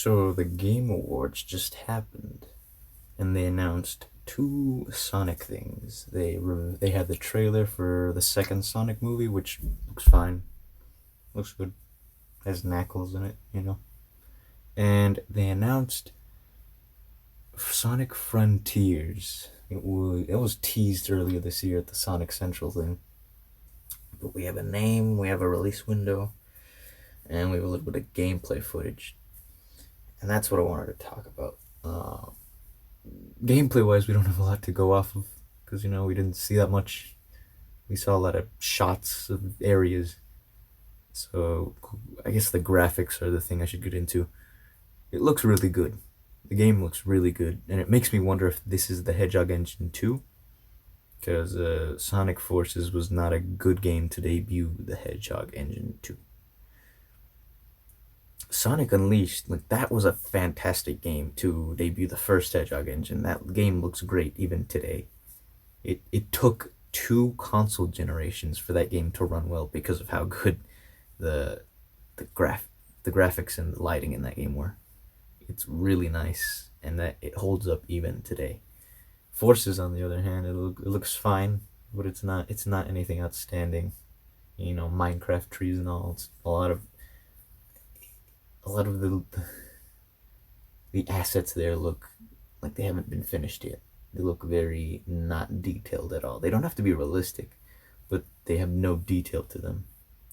So the Game Awards just happened, and they announced two Sonic things. They had the trailer for the second Sonic movie, which looks fine, looks good, has Knuckles in it. And they announced Sonic Frontiers. It was teased earlier this year at the Sonic Central thing, but we have a name, we have a release window, and we have a little bit of gameplay footage, and that's what I wanted to talk about. Gameplay wise, we don't have a lot to go off of because we didn't see that much. We saw a lot of shots of areas, so I guess the graphics are the thing I should get into. It looks really good. The game looks really good, and it makes me wonder if this is the Hedgehog Engine 2, because Sonic Forces was not a good game to debut the Hedgehog Engine 2. Sonic Unleashed, like that was a fantastic game to debut the first Hedgehog engine. That game looks great even today. It took two console generations for that game to run well because of how good the the graph the graphics and the lighting in that game were. It's really nice, and that it holds up even today. Forces, on the other hand, it looks fine, but it's not anything outstanding. Minecraft trees and all. It's a lot of the assets there look like they haven't been finished yet. They look very not detailed at all. They don't have to be realistic, but they have no detail to them,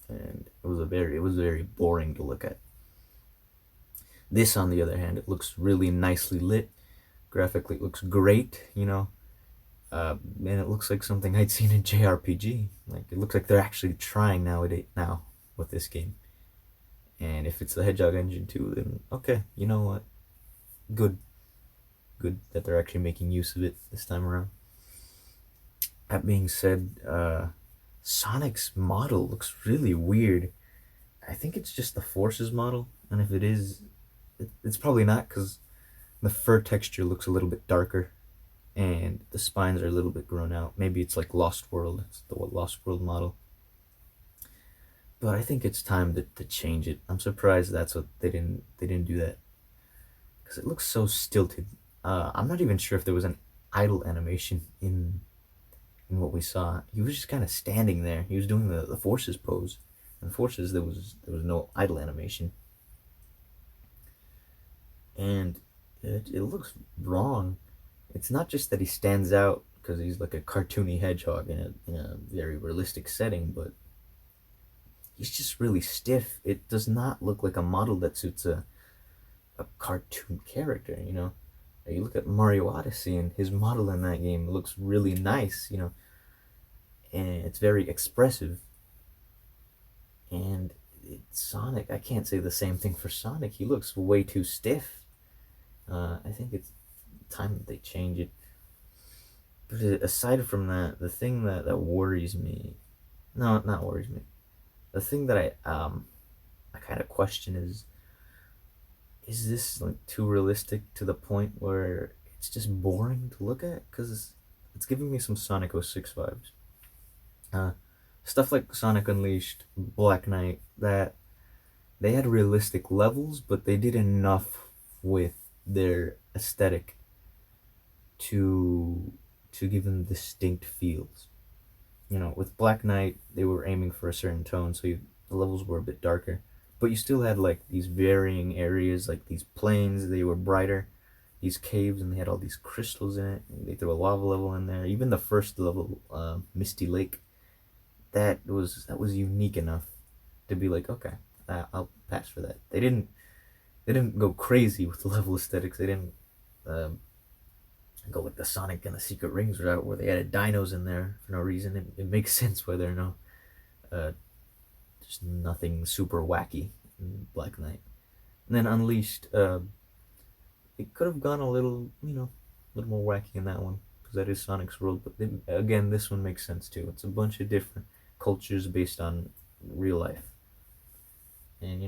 and it was very boring to look at. This, on the other hand, it looks really nicely lit. Graphically, it looks great. And it looks like something I'd seen in JRPG. Like it looks like they're actually trying now with this game. And if it's the Hedgehog Engine 2, then okay, you know what? Good. Good that they're actually making use of it this time around. That being said, Sonic's model looks really weird. I think it's just the Forces model, and if it is, it's probably not because the fur texture looks a little bit darker and the spines are a little bit grown out. Maybe it's like Lost World. It's the Lost World model. But I think it's time to change it. I'm surprised that's what they didn't do that because it looks so stilted. I'm not even sure if there was an idle animation in what we saw. He was just kind of standing there. He was doing the forces pose. And forces there was no idle animation, and it looks wrong. It's not just that he stands out because he's like a cartoony hedgehog in a very realistic setting, but he's just really stiff. It does not look like a model that suits a cartoon character. You look at Mario Odyssey, and his model in that game looks really nice, and it's very expressive. And Sonic, I can't say the same thing for Sonic. He looks way too stiff. I think it's time that they change it. But aside from that, the thing that worries me, no, not worries me, the thing that I kind of question is this like too realistic to the point where it's just boring to look at? Because it's giving me some Sonic 06 vibes. Uh, Stuff like Sonic Unleashed, Black Knight, that they had realistic levels, but they did enough with their aesthetic to give them distinct feels. With Black Knight, they were aiming for a certain tone, so the levels were a bit darker, but you still had like these varying areas, like these plains. They were brighter, these caves, and they had all these crystals in it. And they threw a lava level in there. Even the first level, Misty Lake, that was unique enough to be like, okay, I'll pass for that. They didn't go crazy with the level aesthetics. They didn't um, go like the Sonic and the Secret Rings route where they added dinos in there for no reason. It makes sense why there are no uh, just nothing super wacky in Black Knight. And then Unleashed, it could have gone a little more wacky in that one because that is Sonic's world. But then, again, this one makes sense too. It's a bunch of different cultures based on real life, and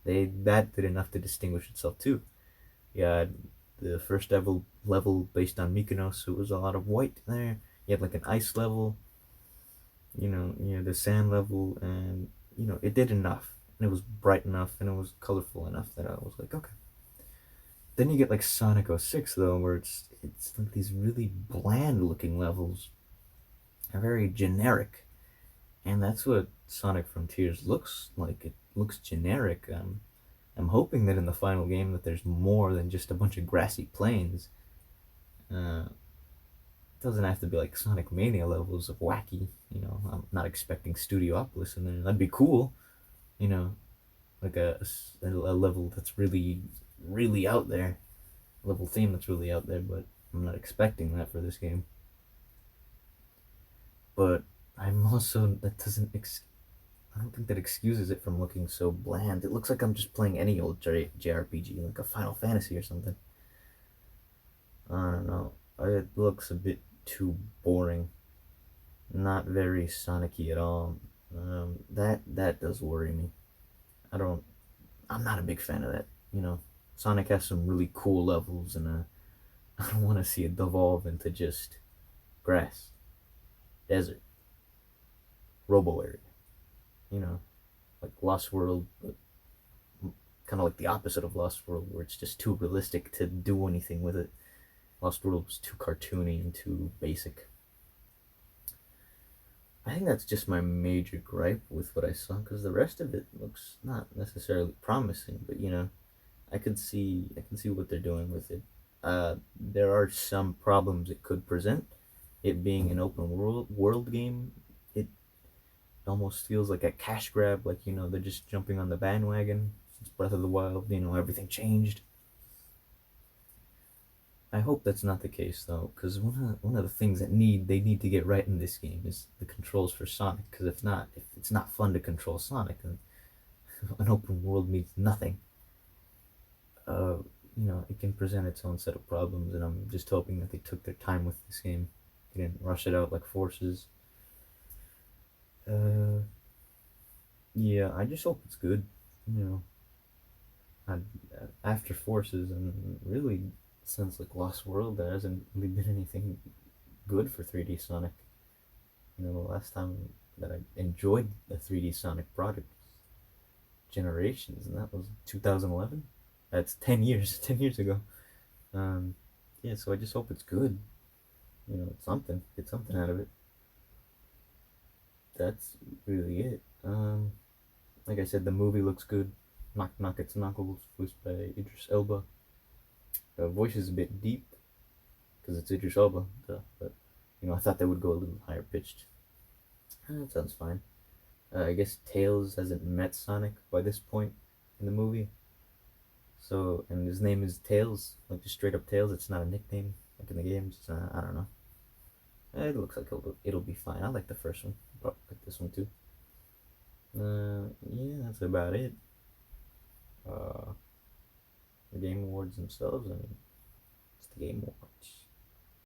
they that did enough to distinguish itself too. Yeah, the first level based on Mykonos, so it was a lot of white there. You had like an ice level, the sand level, and it did enough, and it was bright enough, and it was colorful enough that I was like, okay. Then you get like Sonic 06 though, where it's like these really bland looking levels, are very generic, and that's what Sonic Frontiers looks like. It looks generic. I'm hoping that in the final game that there's more than just a bunch of grassy plains. It doesn't have to be like Sonic Mania levels of wacky. I'm not expecting Studiopolis in there. That'd be cool. You know, like a level that's really really out there, level theme that's really out there. But I'm not expecting that for this game. But I'm also that doesn't I don't think that excuses it from looking so bland. It looks like I'm just playing any old JRPG, like a Final Fantasy or something. I don't know. It looks a bit too boring. Not very Sonic-y at all. That does worry me. I don't. I'm not a big fan of that. Sonic has some really cool levels, and I don't want to see it devolve into just grass, desert, robo area. You know, like Lost World, but kind of like the opposite of Lost World, where it's just too realistic to do anything with it. Lost World was too cartoony and too basic. I think that's just my major gripe with what I saw, because the rest of it looks not necessarily promising, but I can see what they're doing with it. There are some problems it could present. It being an open world game, it almost feels like a cash grab. Like they're just jumping on the bandwagon since Breath of the Wild. Everything changed. I hope that's not the case though, because one of the things that they need to get right in this game is the controls for Sonic. Because if it's not fun to control Sonic, then an open world means nothing. uh, it can present its own set of problems, and I'm just hoping that they took their time with this game. They didn't rush it out like Forces. Uh, yeah, I just hope it's good. You know, after Forces, and really since like Lost World, there hasn't really been anything good for 3D Sonic. The last time that I enjoyed the 3D Sonic product was Generations, and that was 2011. That's 10 years, 10 years ago. Um, yeah, so I just hope it's good. Something. Get something out of it. That's really it. Like I said, the movie looks good. Knock Knock It's Knuckles, voiced by Idris Elba. The voice is a bit deep because it's Idris Elba, but I thought they would go a little higher pitched. That sounds fine. I guess Tails hasn't met Sonic by this point in the movie, so and his name is Tails, like just straight up Tails. It's not a nickname like in the games. I don't know. It looks like it'll be fine. I like the first one. Probably like this one too. Yeah, that's about it. Uh, the Game Awards themselves. I mean, it's the Game Awards.